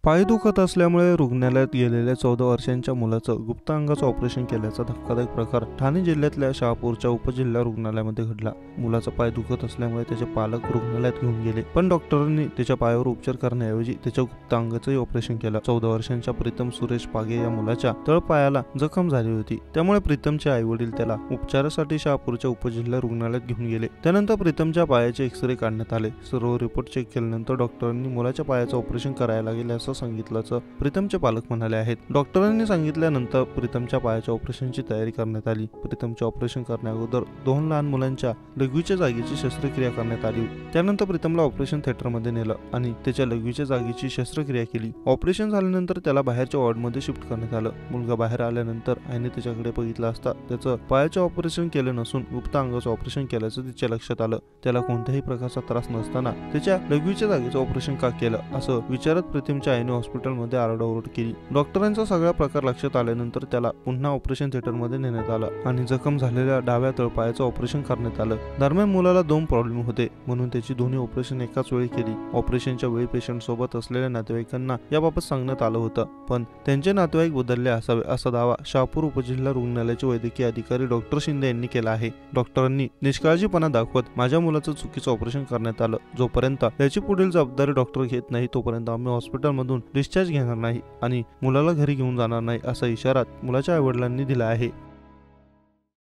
पाय दुखत असल्यामुळे रुग्णालयात गेलेल्या 14 वर्षांच्या मुलाचं गुप्त अंगाचं ऑपरेशन केल्याचा धक्कादायक प्रकार ठाणे जिल्ह्यातल्या शहापूरच्या उपजिल्हा रुग्णालयामध्ये घडला। मुलाचा पाय दुखत असल्यामुळे त्याचे पालक रुग्णालयात घेऊन गेले, पण डॉक्टरांनी त्याच्या पायावर उपचार करण्याऐवजी त्याच्या गुप्त अंगाचंही ऑपरेशन केलं। 14 वर्षांच्या प्रीतम सुरेश पागे या मुलाच्या तळपायाला जखम झाली होती, त्यामुळे प्रीतमचे आई वडील त्याला उपचारासाठी शहापूरच्या उपजिल्हा रुग्णालयात घेऊन गेले। त्यानंतर प्रीतमच्या पायाचे एक्सरे काढण्यात आले। सर्व रिपोर्ट चेक केल्यानंतर डॉक्टरांनी मुलाच्या पायाचं ऑपरेशन करायला लागेल असं सांगितल्याचं प्रीतमचे पालक म्हणाले आहेत। डॉक्टरांनी सांगितल्यानंतर प्रीतमच्या पायाच्या ऑपरेशनची तयारी करण्यात आली। प्रीतमचे ऑपरेशन करण्याअगोदर 2 लहान मुलांच्या लघवीच्या जागेची शस्त्रक्रिया करण्यात आली। त्यानंतर प्रीतमला ऑपरेशन थिएटरमध्ये नेलं आणि त्याच्या लघवीच्या जागेची शस्त्रक्रिया केली। ऑपरेशन झाल्यानंतर त्याला बाहेरच्या वॉर्डमध्ये शिफ्ट करण्यात आलं। मुलगा बाहेर आल्यानंतर आईने त्याच्याकडे बघितलं असता त्याचं पायाचं ऑपरेशन केलं नसून गुप्त अंगाचं ऑपरेशन केल्याचं तिच्या लक्षात आलं। त्याला कोणत्याही प्रकारचा त्रास नसताना त्याच्या लघवीच्या जागेचं ऑपरेशन का केलं असं विचारत प्रीतमच्या आईने हॉस्पिटलमध्ये आरडाओरड केली। डॉक्टरांचा सगळा प्रकार लक्षात आल्यानंतर त्याला पुन्हा ऑपरेशन थिएटरमध्ये नेण्यात आलं आणि जखम झालेल्या डाव्या तळपायाचं ऑपरेशन करण्यात आलं। दरम्यान मुलाला 2 प्रॉब्लेम होते, म्हणून त्याची दोन्ही ऑपरेशन एकाच वेळी केली। ऑपरेशनच्या वेळी पेशंट सोबत असलेल्या नातेवाईकांना याबाबत सांगण्यात आलं होतं, पण त्यांचे नातेवाईक बदलले असावे असा दावा शहापूर उपजिल्हा रुग्णालयाचे वैद्यकीय अधिकारी डॉक्टर शिंदे यांनी केला आहे। डॉक्टरांनी निष्काळजीपणा दाखवत माझ्या मुलाचं चुकीचं ऑपरेशन करण्यात आलं। जोपर्यंत याची पुढील जबाबदारी डॉक्टर घेत नाही तोपर्यंत आम्ही हॉस्पिटलमधून डिस्चार्ज घेणार नाही आणि मुलाला घरी घेऊन जाणार नाही असा इशारा मुलाच्या आईवडिलांनी दिला आहे।